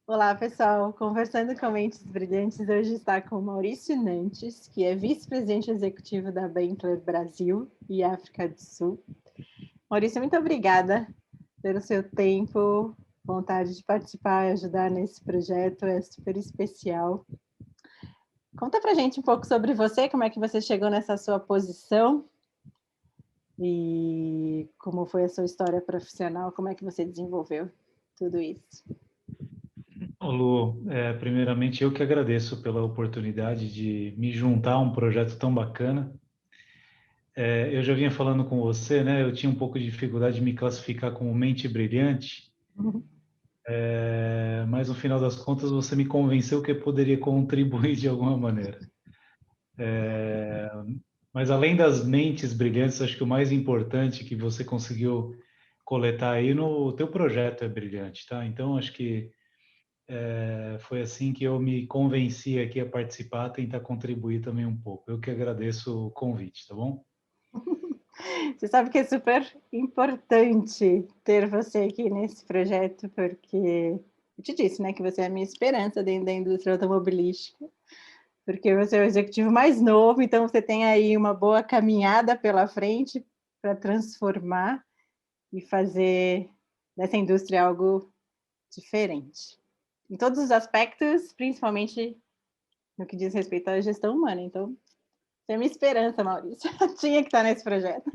Olá, pessoal. Conversando com Mentes Brilhantes, hoje está com Maurício Nantes, que é vice-presidente executivo da Bentler Brasil e África do Sul. Maurício, muito obrigada pelo seu tempo, vontade de participar e ajudar nesse projeto, é super especial. Conta pra gente um pouco sobre você, como é que você chegou nessa sua posição e como foi a sua história profissional, como é que você desenvolveu tudo isso. Ô Lu, primeiramente eu que agradeço pela oportunidade de me juntar a um projeto tão bacana. Eu já vinha falando com você, né? Eu tinha um pouco de dificuldade de me classificar como mente brilhante, mas no final das contas você me convenceu que eu poderia contribuir de alguma maneira. Mas além das mentes brilhantes, acho que o mais importante que você conseguiu coletar aí no teu projeto é brilhante, tá? Então acho que foi assim que eu me convenci aqui a participar, tentar contribuir também um pouco. Eu que agradeço o convite, tá bom? Você sabe que é super importante ter você aqui nesse projeto, porque eu te disse, né, que você é a minha esperança dentro da indústria automobilística, porque você é o executivo mais novo, então você tem aí uma boa caminhada pela frente para transformar e fazer dessa indústria algo diferente. Em todos os aspectos, principalmente no que diz respeito à gestão humana. Então, você é a minha esperança, Maurício. Tinha que estar nesse projeto.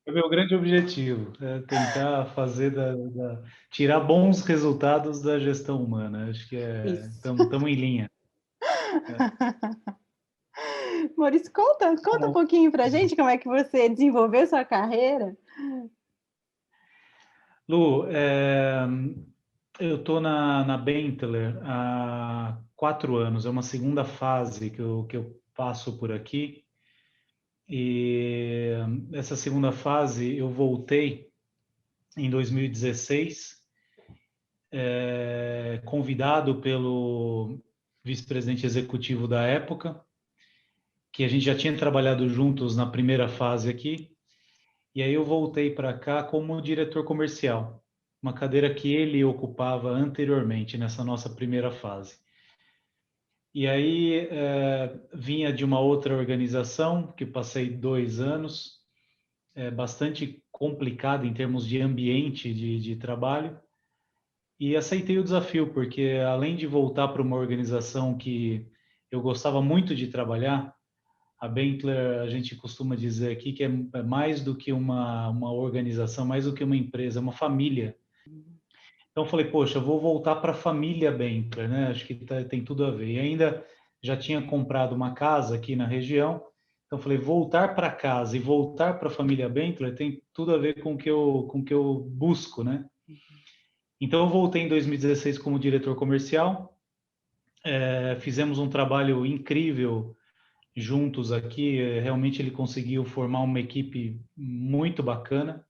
É o meu grande objetivo, é tentar fazer tirar bons resultados da gestão humana. Acho que Isso. estamos em linha. É. Maurício, conta um Bom, pouquinho para a gente como é que você desenvolveu sua carreira. Lu, eu estou na Bentler há 4 anos. É uma segunda fase que eu passo por aqui. E essa segunda fase eu voltei em 2016, convidado pelo vice-presidente executivo da época, que a gente já tinha trabalhado juntos na primeira fase aqui, e aí eu voltei para cá como diretor comercial, uma cadeira que ele ocupava anteriormente nessa nossa primeira fase. E aí vinha de uma outra organização, que passei 2 anos, bastante complicado em termos de ambiente de trabalho, e aceitei o desafio, porque além de voltar para uma organização que eu gostava muito de trabalhar, a Bentler, a gente costuma dizer aqui que é mais do que uma organização, mais do que uma empresa, é uma família. Então eu falei, poxa, eu vou voltar para a família Bentler, né? Acho que tem tudo a ver. E ainda já tinha comprado uma casa aqui na região, então eu falei, voltar para casa e voltar para a família Bentler tem tudo a ver com o que eu busco, né? Então eu voltei em 2016 como diretor comercial, fizemos um trabalho incrível juntos aqui. Realmente ele conseguiu formar uma equipe muito bacana.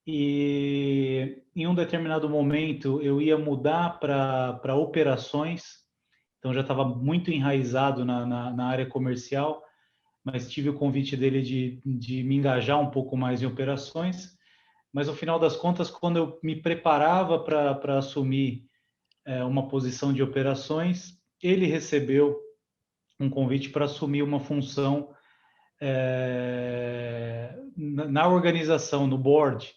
E em um determinado momento eu ia mudar para operações, então já estava muito enraizado na área comercial, mas tive o convite dele de me engajar um pouco mais em operações. Mas no final das contas, quando eu me preparava para assumir uma posição de operações, ele recebeu um convite para assumir uma função na organização, no board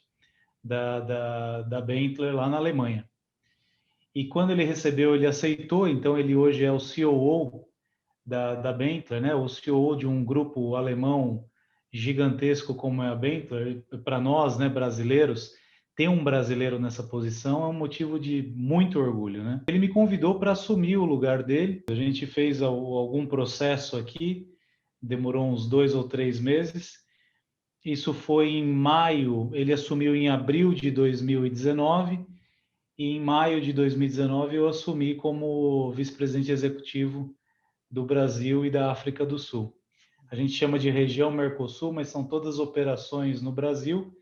da Bentler lá na Alemanha. E quando ele recebeu, ele aceitou, então ele hoje é o COO da Bentler, né? O COO de um grupo alemão gigantesco como é a Bentler. Para nós, né, brasileiros, ter um brasileiro nessa posição é um motivo de muito orgulho, né? Ele me convidou para assumir o lugar dele. A gente fez algum processo aqui, demorou uns 2 ou 3 meses. Isso foi em maio, ele assumiu em abril de 2019, e em maio de 2019 eu assumi como vice-presidente executivo do Brasil e da África do Sul. A gente chama de região Mercosul, mas são todas operações no Brasil,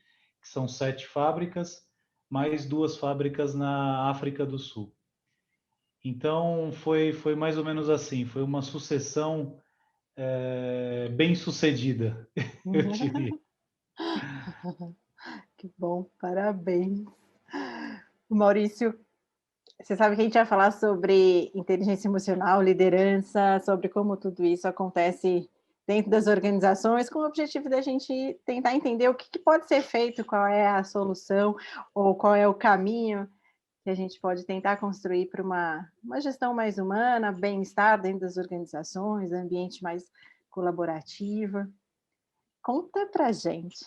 que são 7 fábricas, mais 2 fábricas na África do Sul. Então foi mais ou menos assim, foi uma sucessão bem sucedida, eu diria. Que bom, parabéns. Maurício, Você sabe que a gente vai falar sobre inteligência emocional, liderança, sobre como tudo isso acontece dentro das organizações, com o objetivo da gente tentar entender o que que pode ser feito, qual é a solução ou qual é o caminho que a gente pode tentar construir para uma gestão mais humana, bem-estar dentro das organizações, ambiente mais colaborativo. Conta pra gente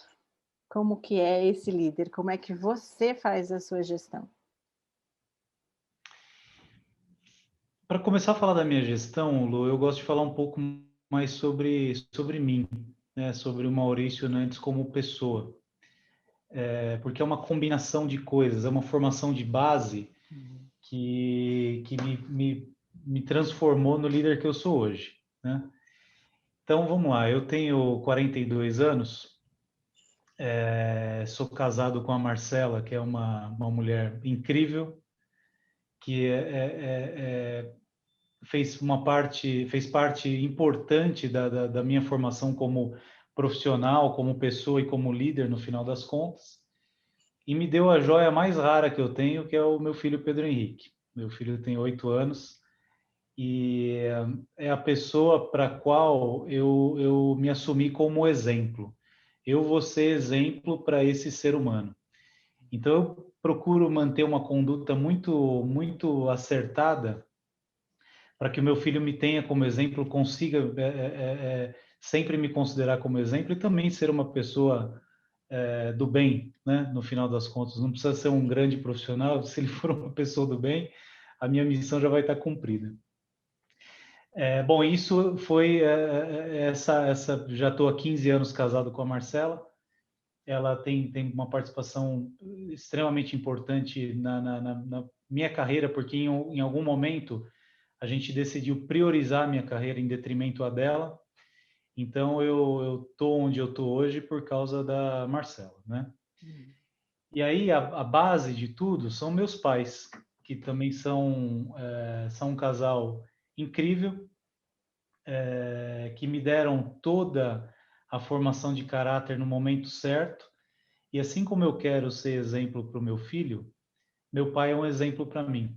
como que é esse líder, como é que você faz a sua gestão? Para começar a falar da minha gestão, Lu, eu gosto de falar um pouco mais sobre mim, né? Sobre o Maurício Nantes como pessoa. Porque é uma combinação de coisas, é uma formação de base que me transformou no líder que eu sou hoje, né? Então, vamos lá, eu tenho 42 anos, sou casado com a Marcela, que é uma mulher incrível, que fez parte importante da minha formação como profissional, como pessoa e como líder no final das contas, e me deu a joia mais rara que eu tenho, que é o meu filho Pedro Henrique. Meu filho tem 8 anos e é a pessoa para a qual eu me assumi como exemplo. Eu vou ser exemplo para esse ser humano. Então, eu procuro manter uma conduta muito, muito acertada para que o meu filho me tenha como exemplo, consiga sempre me considerar como exemplo e também ser uma pessoa do bem, né? No final das contas, não precisa ser um grande profissional, se ele for uma pessoa do bem, a minha missão já vai estar cumprida. Bom, isso foi já estou há 15 anos casado com a Marcela. Ela tem uma participação extremamente importante na minha carreira, porque em algum momento a gente decidiu priorizar a minha carreira em detrimento a dela. Então eu tô onde eu tô hoje por causa da Marcela, né? E aí a base de tudo são meus pais, que também são um casal incrível, que me deram toda a formação de caráter no momento certo. E assim como eu quero ser exemplo para o meu filho, meu pai é um exemplo para mim.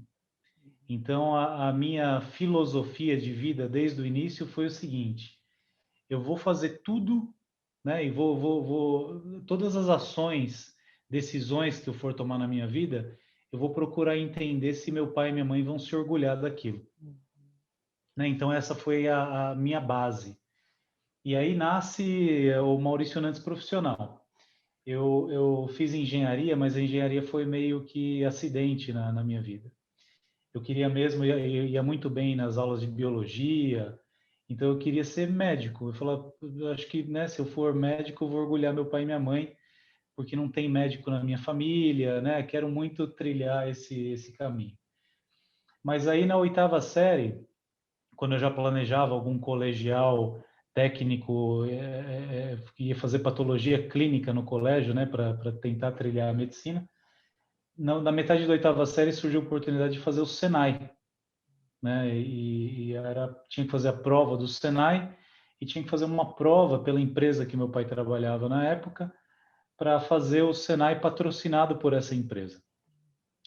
Então a minha filosofia de vida desde o início foi o seguinte: eu vou fazer tudo, né? E todas as ações, decisões que eu for tomar na minha vida, eu vou procurar entender se meu pai e minha mãe vão se orgulhar daquilo, né? Então essa foi a minha base. E aí nasce o Maurício Nantes profissional. Eu fiz engenharia, mas a engenharia foi meio que acidente na minha vida. Eu queria mesmo, ia muito bem nas aulas de biologia, então eu queria ser médico. Eu falava, eu acho que, né, se eu for médico, eu vou orgulhar meu pai e minha mãe, porque não tem médico na minha família, né? Quero muito trilhar esse caminho. Mas aí na oitava série, quando eu já planejava algum colegial técnico, que ia fazer patologia clínica no colégio, né, para tentar trilhar a medicina, na metade da oitava série surgiu a oportunidade de fazer o Senai, né? Tinha que fazer a prova do Senai e tinha que fazer uma prova pela empresa que meu pai trabalhava na época para fazer o Senai patrocinado por essa empresa.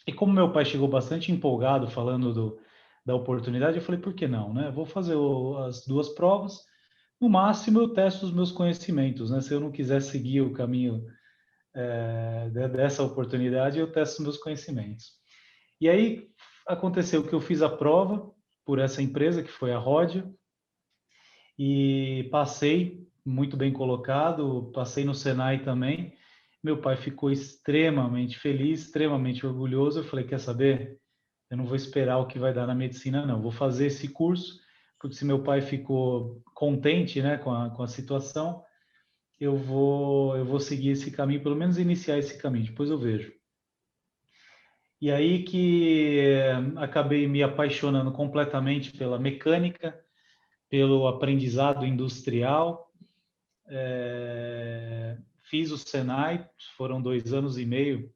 E como meu pai chegou bastante empolgado falando da oportunidade, eu falei, por que não, né? Vou fazer as duas provas. No máximo, eu testo os meus conhecimentos, né? Se eu não quiser seguir o caminho dessa oportunidade, eu testo os meus conhecimentos. E aí aconteceu que eu fiz a prova por essa empresa, que foi a Rodia, e passei muito bem colocado, passei no Senai também. Meu pai ficou extremamente feliz, extremamente orgulhoso. Eu falei, quer saber? Eu não vou esperar o que vai dar na medicina, não. Vou fazer esse curso, porque se meu pai ficou contente, né, com a situação, eu vou seguir esse caminho, pelo menos iniciar esse caminho, depois eu vejo. E aí que acabei me apaixonando completamente pela mecânica, pelo aprendizado industrial. Fiz o Senai, foram 2 anos e meio,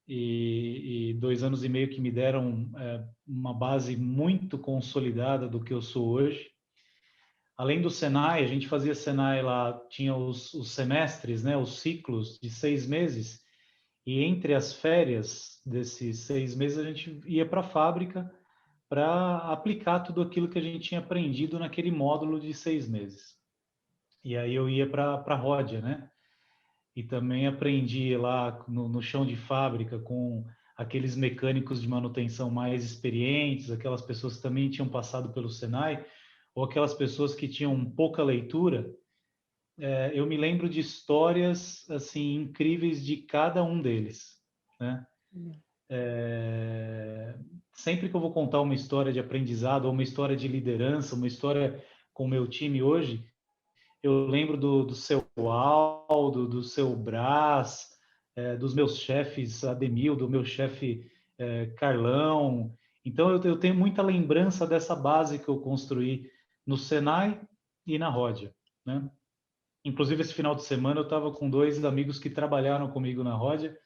e 2 anos e meio que me deram uma base muito consolidada do que eu sou hoje. Além do Senai, a gente fazia Senai lá, tinha os semestres, né, os ciclos de 6 meses, E entre as férias desses 6 meses, a gente ia para a fábrica para aplicar tudo aquilo que a gente tinha aprendido naquele módulo de 6 meses. E aí eu ia para a Ródia, né? E também aprendi lá no chão de fábrica com aqueles mecânicos de manutenção mais experientes, aquelas pessoas que também tinham passado pelo Senai, ou aquelas pessoas que tinham pouca leitura. Eu me lembro de histórias assim incríveis de cada um deles, né? É, Sempre que eu vou contar uma história de aprendizado, ou uma história de liderança, uma história com o meu time hoje, eu lembro do seu Aldo, do seu Brás, dos meus chefes Ademil, do meu chefe Carlão. Então eu tenho muita lembrança dessa base que eu construí no Senai e na Ródia, né? Inclusive esse final de semana eu estava com dois amigos que trabalharam comigo na Ródia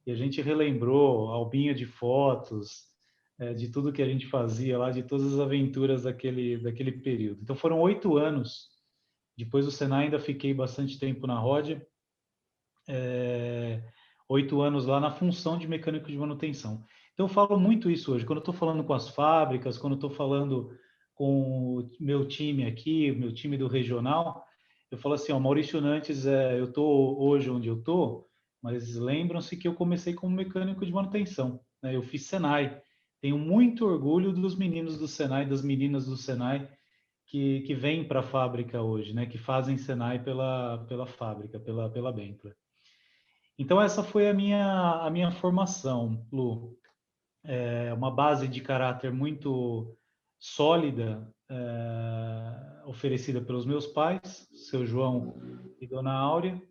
e a gente relembrou albinha de fotos, de tudo que a gente fazia lá, de todas as aventuras daquele período. Então foram 8 anos. Depois do Senai ainda fiquei bastante tempo na Ródia, 8 anos lá na função de mecânico de manutenção. Então eu falo muito isso hoje. Quando eu estou falando com as fábricas, quando eu estou falando com o meu time aqui, o meu time do regional, eu falo assim, ó, Maurício Nantes, eu estou hoje onde eu estou, mas lembram-se que eu comecei como mecânico de manutenção, né? Eu fiz Senai. Tenho muito orgulho dos meninos do Senai, das meninas do Senai, que vêm para a fábrica hoje, né? Que fazem Senai pela fábrica, pela Bentley. Então essa foi a minha formação, Lu. É uma base de caráter muito sólida, oferecida pelos meus pais, seu João e Dona Áurea,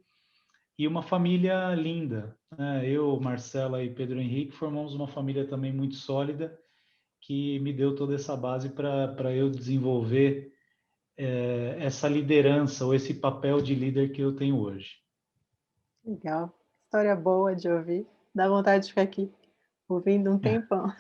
e uma família linda, né? Eu, Marcela e Pedro Henrique formamos uma família também muito sólida que me deu toda essa base para eu desenvolver essa liderança ou esse papel de líder que eu tenho hoje. Legal. História boa de ouvir. Dá vontade de ficar aqui ouvindo um tempão.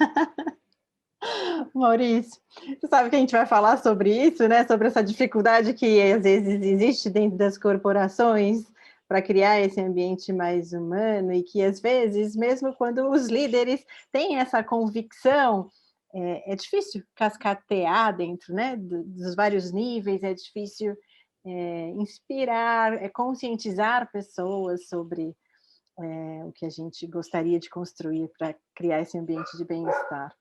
Maurício, você sabe que a gente vai falar sobre isso, né? Sobre essa dificuldade que às vezes existe dentro das corporações para criar esse ambiente mais humano e que às vezes, mesmo quando os líderes têm essa convicção, é difícil cascatear dentro, né? Dos vários níveis, é difícil inspirar, conscientizar pessoas sobre o que a gente gostaria de construir para criar esse ambiente de bem-estar.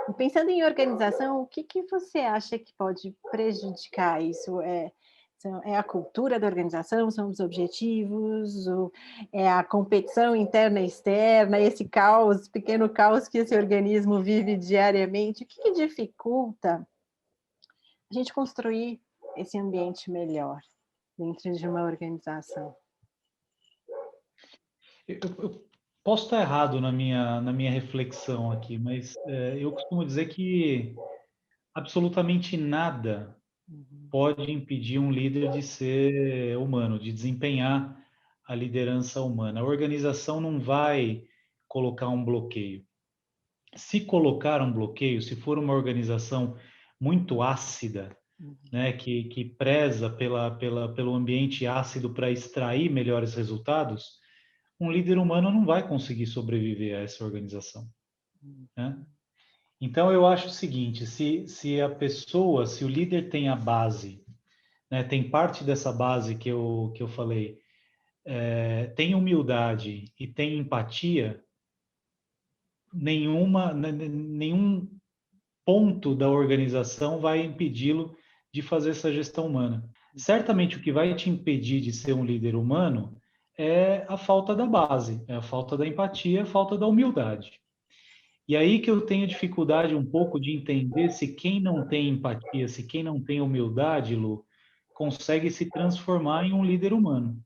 E pensando em organização, o que você acha que pode prejudicar isso? É a cultura da organização, são os objetivos, é a competição interna e externa, esse caos, pequeno caos que esse organismo vive diariamente, o que dificulta a gente construir esse ambiente melhor dentro de uma organização? Eu posso estar errado na minha reflexão aqui, mas eu costumo dizer que absolutamente nada Uhum. pode impedir um líder de ser humano, de desempenhar a liderança humana. A organização não vai colocar um bloqueio. Se colocar um bloqueio, se for uma organização muito ácida, né, que preza pelo ambiente ácido para extrair melhores resultados, um líder humano não vai conseguir sobreviver a essa organização, né? Então eu acho o seguinte, se a pessoa, se o líder tem a base, né, tem parte dessa base que eu falei, tem humildade e tem empatia, nenhum ponto da organização vai impedi-lo de fazer essa gestão humana. Certamente o que vai te impedir de ser um líder humano é a falta da base, é a falta da empatia, a falta da humildade. E aí que eu tenho dificuldade um pouco de entender se quem não tem empatia, se quem não tem humildade, Lu, consegue se transformar em um líder humano.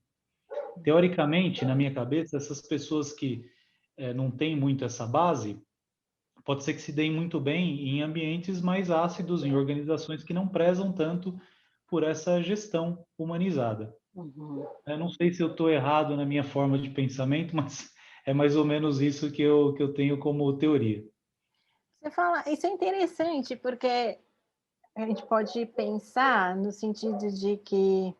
Teoricamente, na minha cabeça, essas pessoas que não têm muito essa base, pode ser que se deem muito bem em ambientes mais ácidos, em organizações que não prezam tanto por essa gestão humanizada. Uhum. Eu não sei se eu estou errado na minha forma de pensamento, mas é mais ou menos isso que eu tenho como teoria. Você fala, isso é interessante, porque a gente pode pensar no sentido de que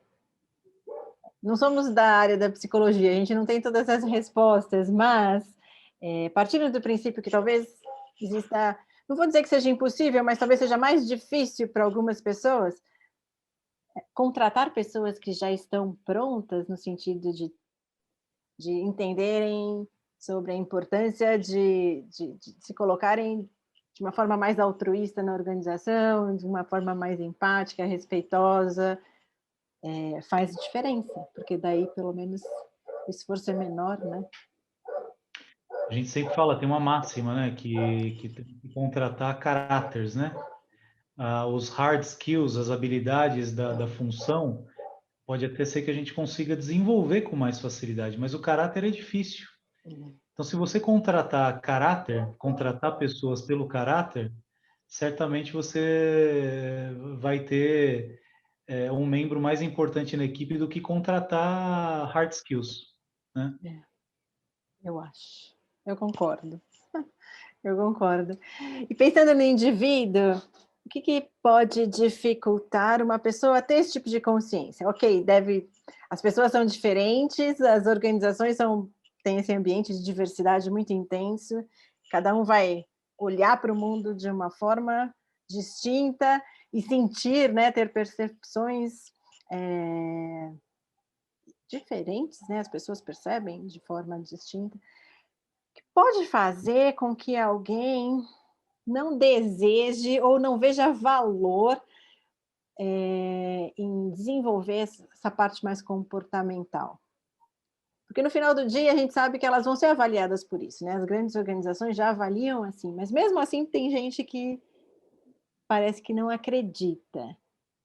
não somos da área da psicologia, a gente não tem todas as respostas, mas partindo do princípio que talvez exista, não vou dizer que seja impossível, mas talvez seja mais difícil para algumas pessoas, contratar pessoas que já estão prontas no sentido de entenderem sobre a importância de se colocarem de uma forma mais altruísta na organização, de uma forma mais empática, respeitosa, faz diferença, porque daí pelo menos o esforço é menor, né? A gente sempre fala, tem uma máxima, né, que tem que contratar caráteres, né? Os hard skills, as habilidades da função, pode até ser que a gente consiga desenvolver com mais facilidade, mas o caráter é difícil. Então, se você contratar caráter, contratar pessoas pelo caráter, certamente você vai ter um membro mais importante na equipe do que contratar hard skills, né? Eu acho, eu concordo. Eu concordo. E pensando no indivíduo, o que que pode dificultar uma pessoa a ter esse tipo de consciência? Ok, as pessoas são diferentes, as organizações têm esse ambiente de diversidade muito intenso, cada um vai olhar para o mundo de uma forma distinta e sentir, né, ter percepções diferentes, né? As pessoas percebem de forma distinta. Pode fazer com que alguém não deseje ou não veja valor, em desenvolver essa parte mais comportamental. Porque no final do dia a gente sabe que elas vão ser avaliadas por isso, né, as grandes organizações já avaliam assim, mas mesmo assim tem gente que parece que não acredita,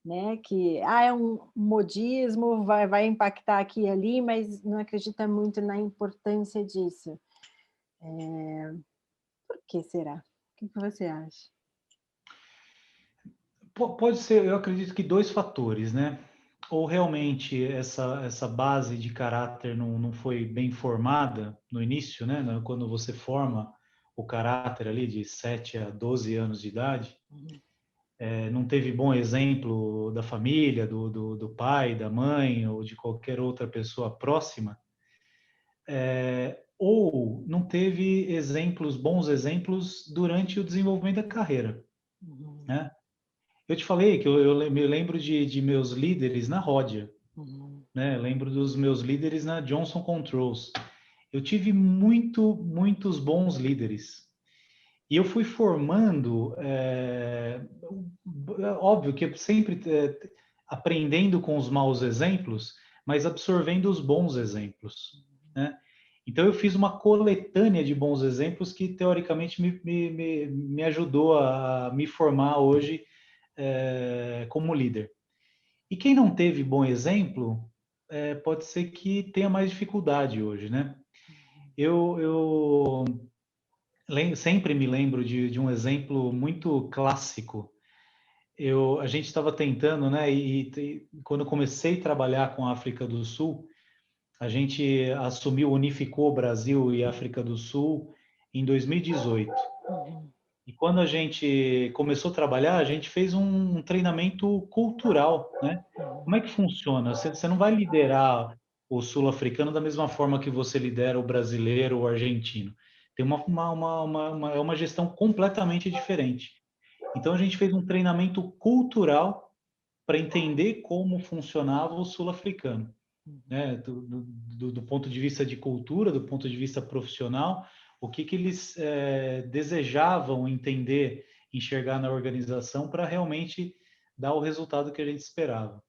né, que, é um modismo, vai impactar aqui e ali, mas não acredita muito na importância disso. Por que será? O que que você acha? Pode ser, eu acredito que dois fatores, né? Ou realmente essa base de caráter não foi bem formada no início, né? Quando você forma o caráter ali de 7 a 12 anos de idade, não teve bom exemplo da família, do pai, da mãe ou de qualquer outra pessoa próxima, ou não teve bons exemplos durante o desenvolvimento da carreira, Uhum, né? Eu te falei que me lembro de meus líderes na Rodia, uhum, né? Lembro dos meus líderes na Johnson Controls. Eu tive muitos bons líderes. E eu fui formando, óbvio que eu sempre aprendendo com os maus exemplos, mas absorvendo os bons exemplos, né? Então eu fiz uma coletânea de bons exemplos que teoricamente me ajudou a me formar hoje como líder. E quem não teve bom exemplo, pode ser que tenha mais dificuldade hoje, né? Eu sempre me lembro de um exemplo muito clássico. A gente estava tentando, né? E quando eu comecei a trabalhar com a África do Sul, a gente unificou Brasil e África do Sul em 2018. uhum, E quando a gente começou a trabalhar, a gente fez um treinamento cultural, né? Como é que funciona? Você não vai liderar o sul-africano da mesma forma que você lidera o brasileiro ou o argentino. Tem é uma gestão completamente diferente. Então a gente fez um treinamento cultural para entender como funcionava o sul-africano, né? Do ponto de vista de cultura, do ponto de vista profissional, o que eles desejavam entender, enxergar na organização para realmente dar o resultado que a gente esperava.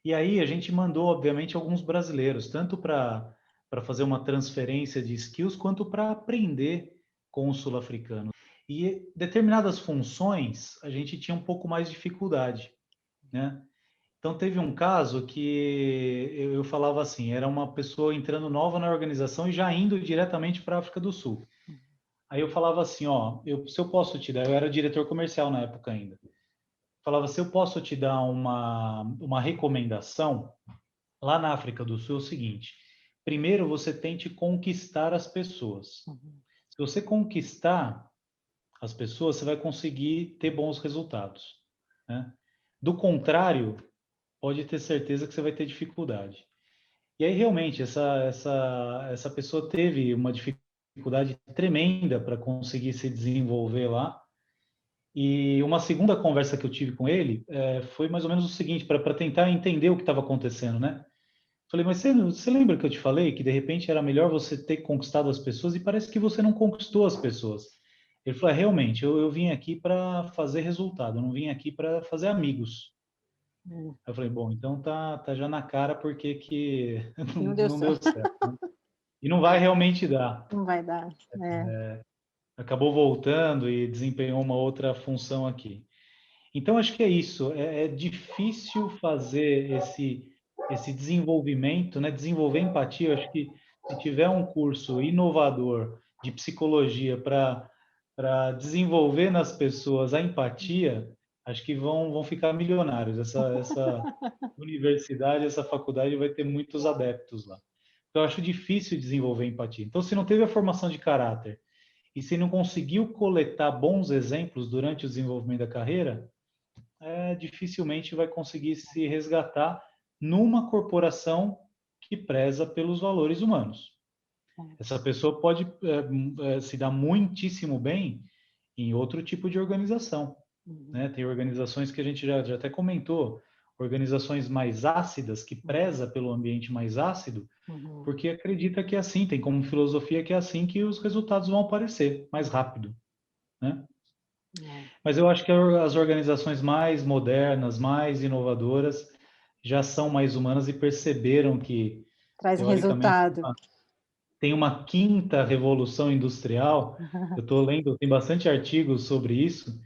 E aí a gente mandou, obviamente, alguns brasileiros, tanto para fazer uma transferência de skills, quanto para aprender com o sul-africano. E determinadas funções a gente tinha um pouco mais de dificuldade, né? Então, teve um caso que eu falava assim: era uma pessoa entrando nova na organização e já indo diretamente para a África do Sul. Aí eu falava assim: ó, se eu posso te dar, eu era diretor comercial na época ainda. Falava: se eu posso te dar uma recomendação, lá na África do Sul é o seguinte: primeiro você tente conquistar as pessoas. uhum, Se você conquistar as pessoas, você vai conseguir ter bons resultados, né? Do contrário, pode ter certeza que você vai ter dificuldade. E aí, realmente, essa pessoa teve uma dificuldade tremenda para conseguir se desenvolver lá. E uma segunda conversa que eu tive com ele foi mais ou menos o seguinte, para tentar entender o que estava acontecendo, né? Falei, mas você lembra que eu te falei que de repente era melhor você ter conquistado as pessoas e parece que você não conquistou as pessoas. Ele falou, realmente, eu vim aqui para fazer resultado, eu não vim aqui para fazer amigos. Hum. Eu falei, bom, então tá já na cara porque que E não deu não deu certo. certo, né? E não vai realmente dar. Não vai dar. Acabou voltando e desempenhou uma outra função aqui. Então, acho que é isso. É difícil fazer esse desenvolvimento, né? Desenvolver empatia. Eu acho que se tiver um curso inovador de psicologia para desenvolver nas pessoas a empatia, acho que vão ficar milionários. Essa universidade, essa faculdade vai ter muitos adeptos lá. Então, eu acho difícil desenvolver empatia. Então, se não teve a formação de caráter e se não conseguiu coletar bons exemplos durante o desenvolvimento da carreira, dificilmente vai conseguir se resgatar numa corporação que preza pelos valores humanos. Essa pessoa pode se dar muitíssimo bem em outro tipo de organização, né? Tem organizações que a gente já até comentou, organizações mais ácidas, que preza pelo ambiente mais ácido, porque acredita que é assim, tem como filosofia que é assim que os resultados vão aparecer mais rápido, né? Mas eu acho que as organizações mais modernas, mais inovadoras, já são mais humanas e perceberam que, Traz teoricamente, resultado. tem uma quinta revolução industrial. Eu estou lendo, tem bastante artigos sobre isso,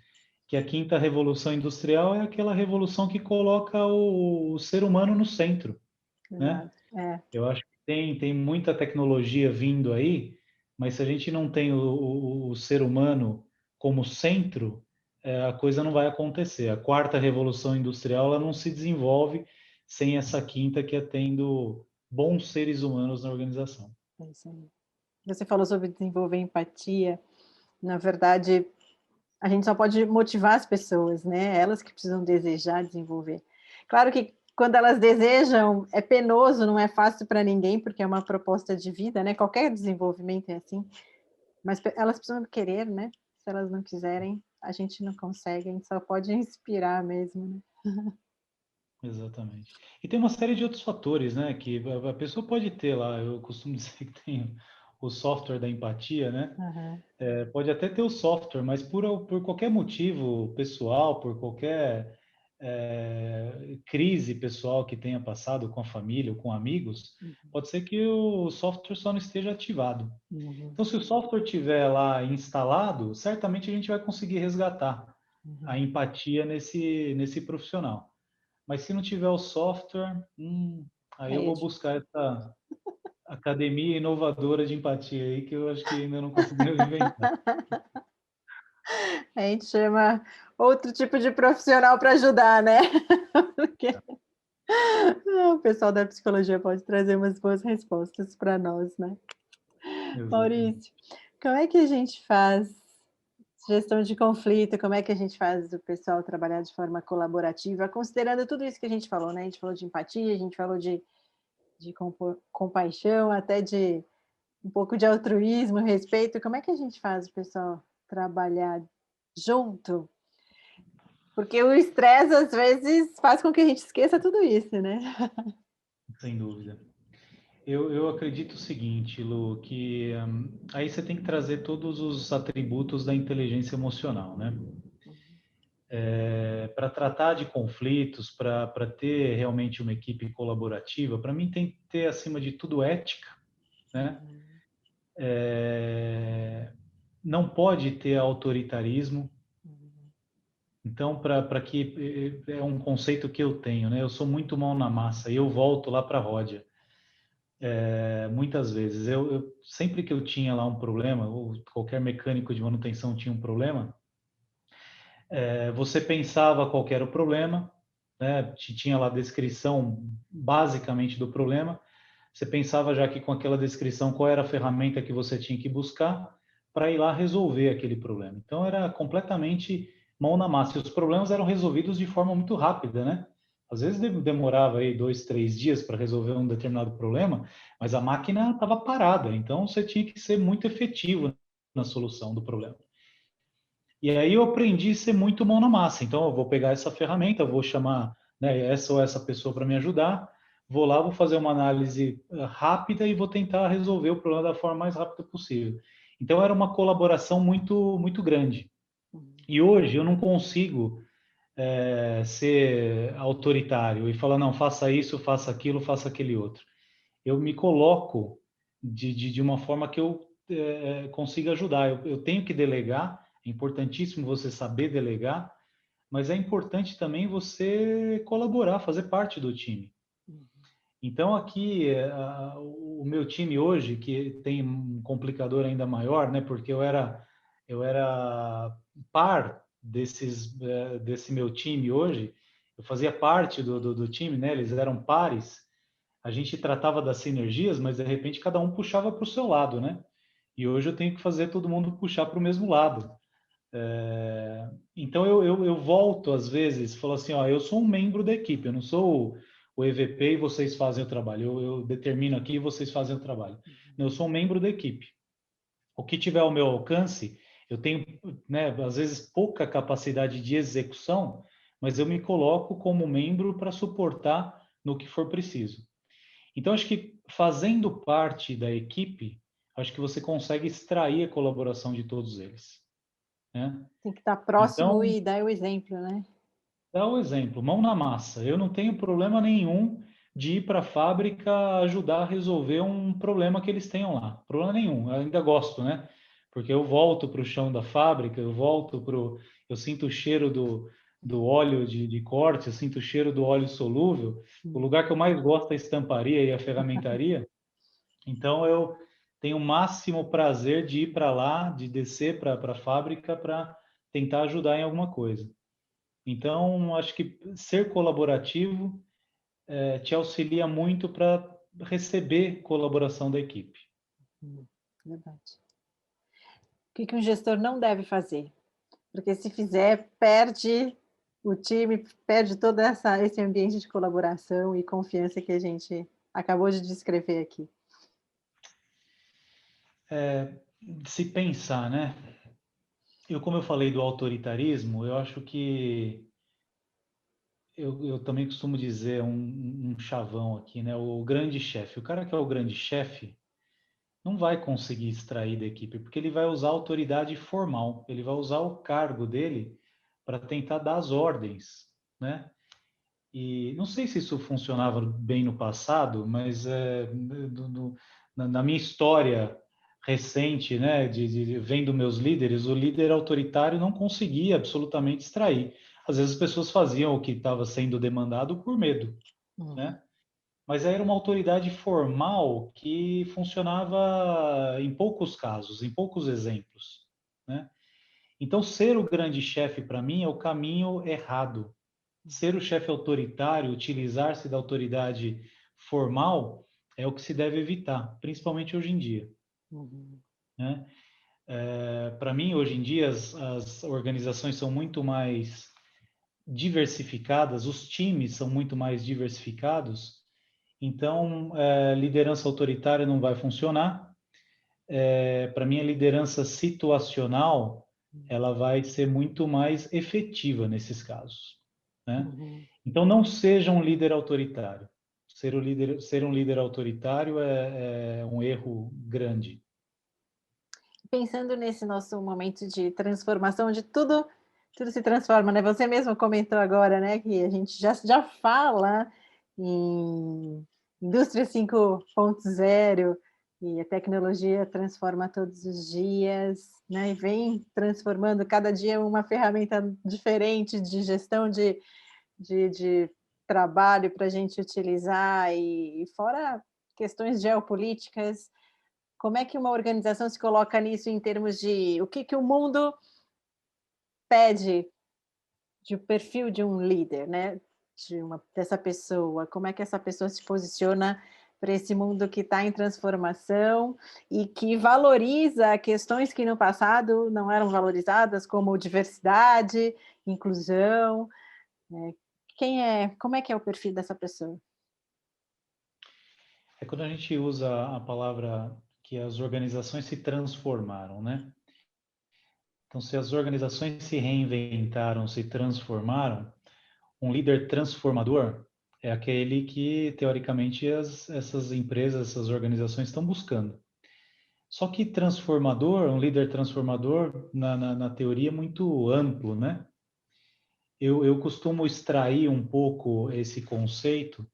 que a quinta revolução industrial é aquela revolução que coloca o ser humano no centro, né? Exato. É. Eu acho que tem muita tecnologia vindo aí, mas se a gente não tem o ser humano como centro, a coisa não vai acontecer. A quarta revolução industrial ela não se desenvolve sem essa quinta que é tendo bons seres humanos na organização. É isso aí. Você falou sobre desenvolver empatia. Na verdade, a gente só pode motivar as pessoas, né? Elas que precisam desejar desenvolver. Claro que quando elas desejam, é penoso, não é fácil para ninguém, porque é uma proposta de vida, né? Qualquer desenvolvimento é assim, mas elas precisam querer, né? Se elas não quiserem, a gente não consegue, a gente só pode inspirar mesmo, né? Exatamente. E tem uma série de outros fatores, né? Que a pessoa pode ter lá. Eu costumo dizer que tem o software da empatia, né? Uhum. Pode até ter o software, mas por qualquer motivo pessoal, por qualquer crise pessoal que tenha passado com a família ou com amigos, pode ser que o software só não esteja ativado. Uhum. Então, se o software estiver lá instalado, certamente a gente vai conseguir resgatar a empatia nesse profissional. Mas se não tiver o software, aí eu Aí vou buscar essa academia inovadora de empatia aí que eu acho que ainda não conseguiram inventar. a gente chama outro tipo de profissional para ajudar, né? Porque o pessoal da psicologia pode trazer umas boas respostas para nós, né? Exatamente. Maurício, como é que a gente faz gestão de conflito? Como é que a gente faz o pessoal trabalhar de forma colaborativa, considerando tudo isso que a gente falou, né? A gente falou de empatia, a gente falou de compaixão, até de um pouco de altruísmo, respeito. Como é que a gente faz o pessoal trabalhar junto? Porque o estresse, às vezes, faz com que a gente esqueça tudo isso, né? Sem dúvida. Eu acredito o seguinte, Lu, que aí você tem que trazer todos os atributos da inteligência emocional, né? Para tratar de conflitos, para ter realmente uma equipe colaborativa, para mim tem que ter, acima de tudo, ética, né? Não pode ter autoritarismo. Então, para que é um conceito que eu tenho, né? Eu sou muito mão na massa e eu volto lá para a Ródia. Muitas vezes, sempre que eu tinha lá um problema, ou qualquer mecânico de manutenção tinha um problema, você pensava qual que era o problema, né? Tinha lá a descrição basicamente do problema, você pensava já que com aquela descrição qual era a ferramenta que você tinha que buscar para ir lá resolver aquele problema. Então era completamente mão na massa. E os problemas eram resolvidos de forma muito rápida, né? Às vezes demorava aí 2, 3 dias para resolver um determinado problema, mas a máquina estava parada, então você tinha que ser muito efetivo na solução do problema. E aí eu aprendi a ser muito mão na massa. Então eu vou pegar essa ferramenta, vou chamar, né, essa ou essa pessoa para me ajudar, vou lá, vou fazer uma análise rápida e vou tentar resolver o problema da forma mais rápida possível. Então era uma colaboração muito grande. E hoje eu não consigo ser autoritário e falar, não, faça isso, faça aquilo, faça aquele outro. Eu me coloco de uma forma que eu consiga ajudar. Eu tenho que delegar, é importantíssimo você saber delegar, mas é importante também você colaborar, fazer parte do time. Então, aqui, o meu time hoje, que tem um complicador ainda maior, né, porque eu era par desse meu time hoje, eu fazia parte do time, né, eles eram pares, a gente tratava das sinergias, mas de repente cada um puxava para o seu lado, né? E hoje eu tenho que fazer todo mundo puxar para o mesmo lado. Então eu volto às vezes, falo assim, ó, eu sou um membro da equipe, eu não sou o EVP e vocês fazem o trabalho. Eu determino aqui e vocês fazem o trabalho. Eu sou um membro da equipe. O que tiver ao meu alcance, eu tenho, né, às vezes pouca capacidade de execução, mas eu me coloco como membro para suportar no que for preciso. Então, acho que fazendo parte da equipe, acho que você consegue extrair a colaboração de todos eles, né? Tem que estar próximo Então, e dar o exemplo, né? dá o exemplo, mão na massa. Eu não tenho problema nenhum de ir para a fábrica ajudar a resolver um problema que eles tenham lá. Problema nenhum. Eu ainda gosto, né? Porque eu volto para o chão da fábrica, eu sinto o cheiro do óleo de corte, eu sinto o cheiro do óleo solúvel. O lugar que eu mais gosto é a estamparia e a ferramentaria. Então eu tenho o máximo prazer de ir para lá, de descer para a fábrica para tentar ajudar em alguma coisa. Então, acho que ser colaborativo te auxilia muito para receber colaboração da equipe. Verdade. O que que um gestor não deve fazer? Porque se fizer, perde o time, perde todo esse ambiente de colaboração e confiança que a gente acabou de descrever aqui. Se pensar, né? Como eu falei do autoritarismo, eu acho que eu também costumo dizer um chavão aqui, né? O grande chefe. O cara que é o grande chefe não vai conseguir extrair da equipe, porque ele vai usar a autoridade formal, ele vai usar o cargo dele para tentar dar as ordens, né? E não sei se isso funcionava bem no passado, mas na minha história recente, né, vendo meus líderes, o líder autoritário não conseguia absolutamente extrair. Às vezes as pessoas faziam o que estava sendo demandado por medo, Uhum. né? Mas aí era uma autoridade formal que funcionava em poucos casos, em poucos exemplos, né? Então, ser o grande chefe, para mim, é o caminho errado. Ser o chefe autoritário, utilizar-se da autoridade formal, é o que se deve evitar, principalmente hoje em dia, Uhum. né? Para mim, hoje em dia, as organizações são muito mais diversificadas, os times são muito mais diversificados, então, liderança autoritária não vai funcionar. Para mim, a liderança situacional, ela vai ser muito mais efetiva nesses casos, né? Uhum. Então, não seja um líder autoritário. Ser um líder autoritário é um erro grande. Pensando nesse nosso momento de transformação, de tudo se transforma, né? Você mesmo comentou agora, né, que a gente já fala em indústria 5.0 e a tecnologia transforma todos os dias, né? E vem transformando cada dia uma ferramenta diferente de gestão de trabalho para a gente utilizar e fora questões geopolíticas. Como é que uma organização se coloca nisso em termos de o que que o mundo pede de perfil de um líder, né, dessa pessoa? Como é que essa pessoa se posiciona para esse mundo que está em transformação e que valoriza questões que no passado não eram valorizadas, como diversidade, inclusão, né? como é que é o perfil dessa pessoa? É quando a gente usa a palavra que as organizações se transformaram, né? Então, se as organizações se reinventaram, se transformaram, um líder transformador é aquele que, teoricamente, essas empresas, essas organizações estão buscando. Só que transformador, um líder transformador, na teoria, é muito amplo, né? Eu costumo extrair um pouco esse conceito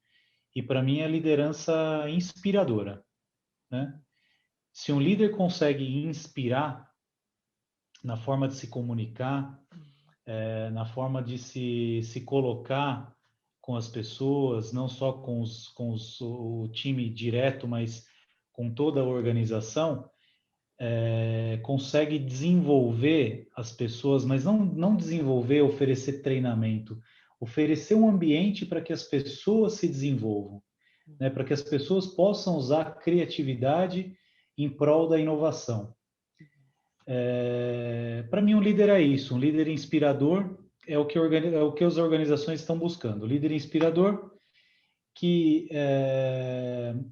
e, para mim, é a liderança inspiradora, né? Se um líder consegue inspirar na forma de se comunicar, na forma de se colocar com as pessoas, não só o time direto, mas com toda a organização, consegue desenvolver as pessoas, mas não desenvolver, oferecer treinamento, oferecer um ambiente para que as pessoas se desenvolvam, né, para que as pessoas possam usar a criatividade em prol da inovação. Para mim, um líder é isso, um líder inspirador é o que as organizações estão buscando. O líder inspirador que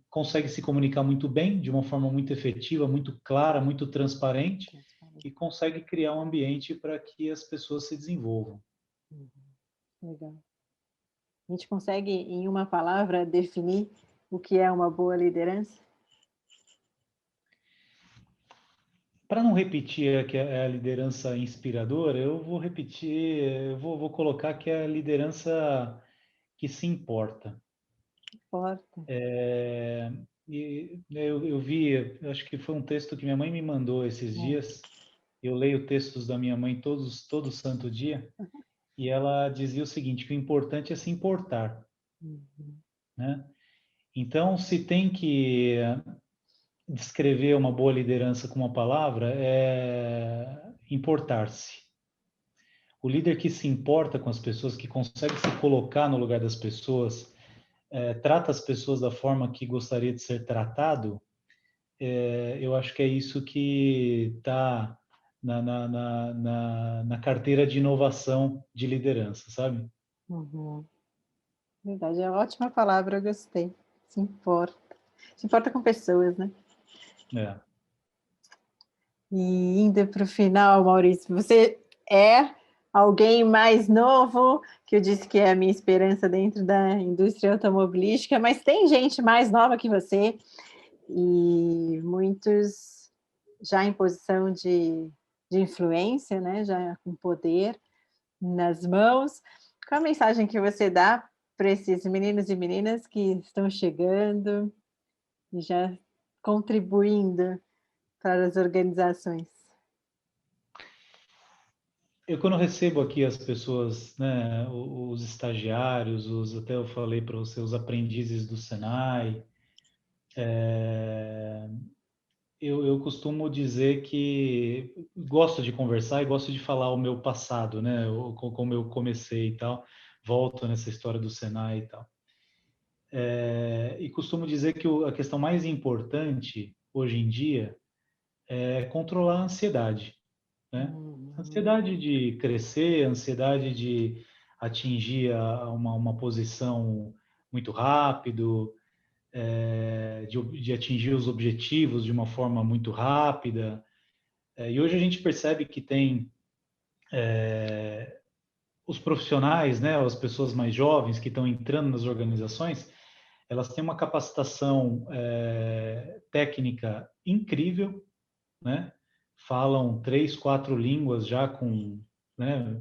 consegue se comunicar muito bem, de uma forma muito efetiva, muito clara, muito transparente, e consegue criar um ambiente para que as pessoas se desenvolvam. Legal. A gente consegue, em uma palavra, definir o que é uma boa liderança? Para não repetir que é a liderança inspiradora, eu vou repetir, vou colocar que é a liderança que se importa. Importa. E eu vi, acho que foi um texto que minha mãe me mandou esses dias. Eu leio textos da minha mãe todo santo dia, e ela dizia o seguinte, que o importante é se importar, né? Então, se tem que descrever uma boa liderança com uma palavra, é importar-se. O líder que se importa com as pessoas, que consegue se colocar no lugar das pessoas, trata as pessoas da forma que gostaria de ser tratado, eu acho que é isso que está na carteira de inovação de liderança, sabe? Uhum. Verdade, é uma ótima palavra, eu gostei. Se importa. Se importa com pessoas, né? É. E indo para o final, Maurício, você é alguém mais novo, que eu disse que é a minha esperança dentro da indústria automobilística, mas tem gente mais nova que você, e muitos já em posição de influência, né? Já com poder nas mãos. Qual a mensagem que você dá para esses meninos e meninas que estão chegando e já contribuindo para as organizações? Eu quando recebo aqui as pessoas, né, os estagiários, até eu falei para você, os aprendizes do Senai, eu costumo dizer que gosto de conversar e gosto de falar o meu passado, né, como eu comecei e tal, volto nessa história do Senai e tal. E costumo dizer que a questão mais importante hoje em dia é controlar a ansiedade, né? Ansiedade de crescer, ansiedade de atingir uma posição muito rápido, de atingir os objetivos de uma forma muito rápida. E hoje a gente percebe que tem os profissionais, né, as pessoas mais jovens que estão entrando nas organizações, elas têm uma capacitação técnica incrível, né? Falam 3, 4 línguas já com, né,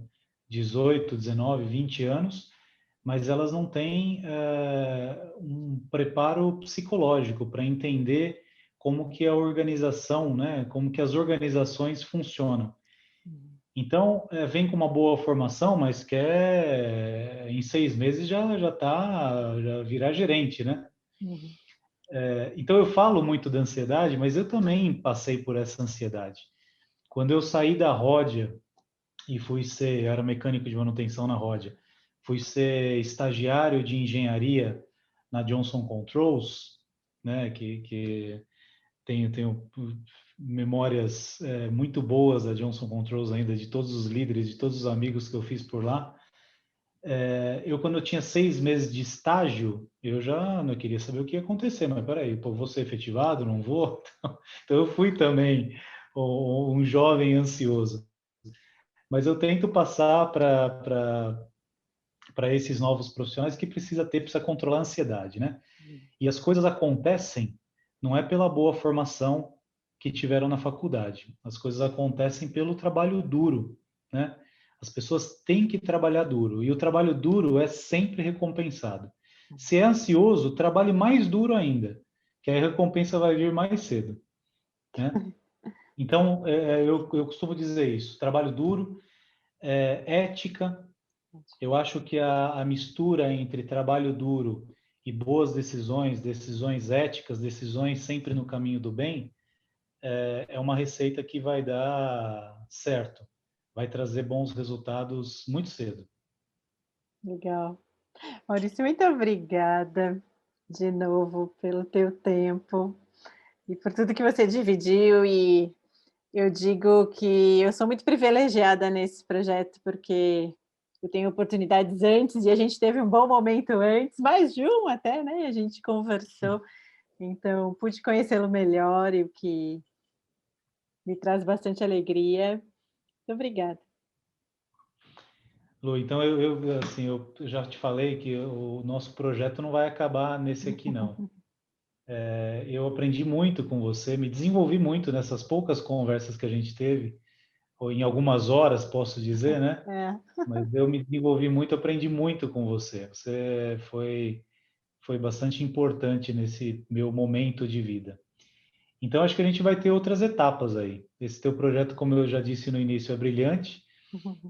18, 19, 20 anos, mas elas não têm um preparo psicológico para entender como que a organização, né, como que as organizações funcionam. Então, vem com uma boa formação, mas quer, em 6 meses, já virar gerente, né? Uhum. Então, eu falo muito da ansiedade, mas eu também passei por essa ansiedade. Quando eu saí da Ródia e eu era mecânico de manutenção na Ródia, fui ser estagiário de engenharia na Johnson Controls, né, que tenho memórias muito boas da Johnson Controls ainda, de todos os líderes, de todos os amigos que eu fiz por lá. Eu, quando eu tinha 6 meses de estágio, eu já não queria saber o que ia acontecer, mas peraí, pô, vou ser efetivado? Não vou? Então, eu fui também um jovem ansioso. Mas eu tento passar para esses novos profissionais que precisa controlar a ansiedade, né? E as coisas acontecem não é pela boa formação que tiveram na faculdade. As coisas acontecem pelo trabalho duro, né? As pessoas têm que trabalhar duro e o trabalho duro é sempre recompensado. Se é ansioso, trabalhe mais duro ainda, que a recompensa vai vir mais cedo, né? Então, eu costumo dizer isso: trabalho duro, ética. Eu acho que a mistura entre trabalho duro e boas decisões, decisões éticas, decisões sempre no caminho do bem, é uma receita que vai dar certo, vai trazer bons resultados muito cedo. Legal. Maurício, muito obrigada de novo pelo teu tempo e por tudo que você dividiu. E eu digo que eu sou muito privilegiada nesse projeto, porque eu tenho oportunidades antes e a gente teve um bom momento antes, mais de um até, né? A gente conversou, então pude conhecê-lo melhor, e o que me traz bastante alegria. Muito obrigada. Lu, então assim, eu já te falei que o nosso projeto não vai acabar nesse aqui, não. Eu aprendi muito com você, me desenvolvi muito nessas poucas conversas que a gente teve, ou em algumas horas, posso dizer, né? É, Mas eu me desenvolvi muito, aprendi muito com você. Você foi bastante importante nesse meu momento de vida. Então, acho que a gente vai ter outras etapas aí. Esse teu projeto, como eu já disse no início, é brilhante.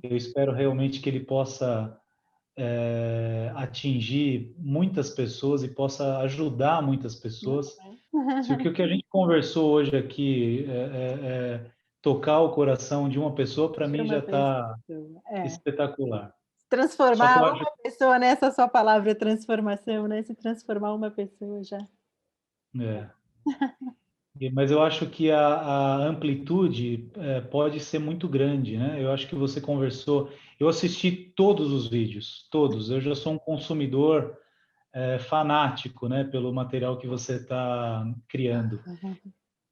Eu espero realmente que ele possa atingir muitas pessoas e possa ajudar muitas pessoas. Se o que a gente conversou hoje aqui tocar o coração de uma pessoa, para de mim já uma está pessoa. É. espetacular. Só que Transformar eu acho, uma pessoa, nessa sua palavra transformação, né? Se transformar uma pessoa já. é, mas eu acho que a amplitude pode ser muito grande, né? Eu acho que você conversou. Eu assisti todos os vídeos, todos. Eu já sou um consumidor fanático, né, pelo material que você está criando.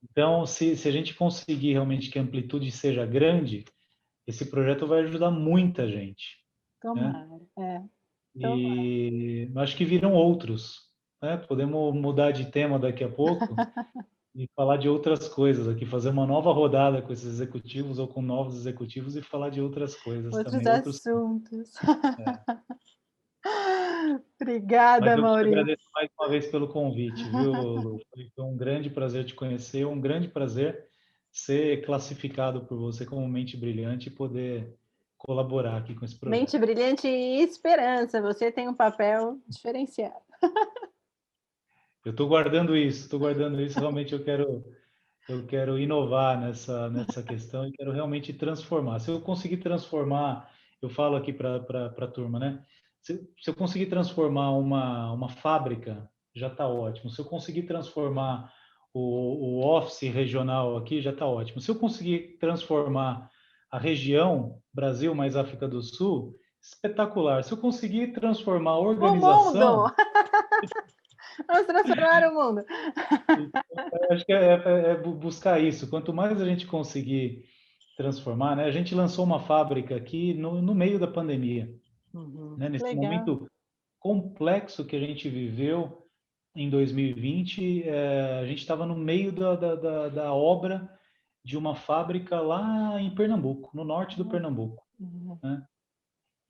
Então, se a gente conseguir realmente que a amplitude seja grande, esse projeto vai ajudar muita gente, né? Tomara, é, tomara. E acho que virão outros, né? Podemos mudar de tema daqui a pouco e falar de outras coisas aqui, fazer uma nova rodada com esses executivos ou com novos executivos e falar de outras coisas Outros também, outros. assuntos. É. Mas Obrigada, eu te Maurício. agradeço mais uma vez pelo convite, viu, Lu? Foi um grande prazer te conhecer, um grande prazer ser classificado por você como mente brilhante e poder colaborar aqui com esse Mente projeto. brilhante e esperança, você tem um papel diferenciado. Eu estou guardando isso, realmente eu quero inovar nessa questão e quero realmente transformar. Se eu conseguir transformar, eu falo aqui para a turma, né? Se eu conseguir transformar uma fábrica, já está ótimo. Se eu conseguir transformar o office regional aqui, já está ótimo. Se eu conseguir transformar a região Brasil mais África do Sul, espetacular. Se eu conseguir transformar a O organização, mundo! Vamos transformar o mundo. eu acho que é buscar isso. Quanto mais a gente conseguir transformar, né? A gente lançou uma fábrica aqui no meio da pandemia, né? Que Nesse legal. momento complexo que a gente viveu em 2020, a gente estava no meio da obra de uma fábrica lá em Pernambuco, no norte do Pernambuco, Uhum. né?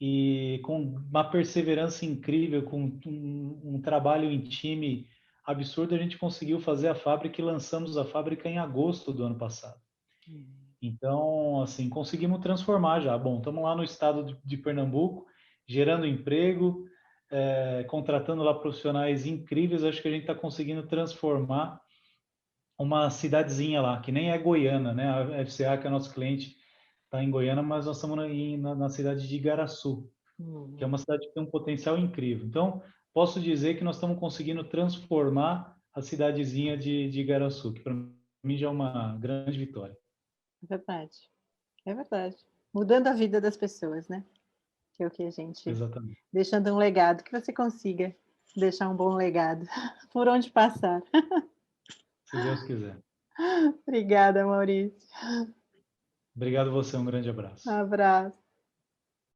E com uma perseverança incrível, com um trabalho em time absurdo, a gente conseguiu fazer a fábrica e lançamos a fábrica em agosto do ano passado. Então, assim, conseguimos transformar já. Bom, estamos lá no estado de Pernambuco, gerando emprego, contratando lá profissionais incríveis. Acho que a gente está conseguindo transformar uma cidadezinha lá, que nem é Goiânia, né? A FCA, que é nosso cliente, está em Goiânia, mas nós estamos na cidade de Igaraçu, que é Uhum. uma cidade que tem um potencial incrível. Então, posso dizer que nós estamos conseguindo transformar a cidadezinha de Igaraçu, que para mim já é uma grande vitória. É verdade. É verdade. Mudando a vida das pessoas, né? que é o que a gente... Exatamente. Deixando um legado, que você consiga deixar um bom legado, por onde passar. Se Deus quiser. Obrigada, Maurício. Obrigado você, um grande abraço. Um abraço.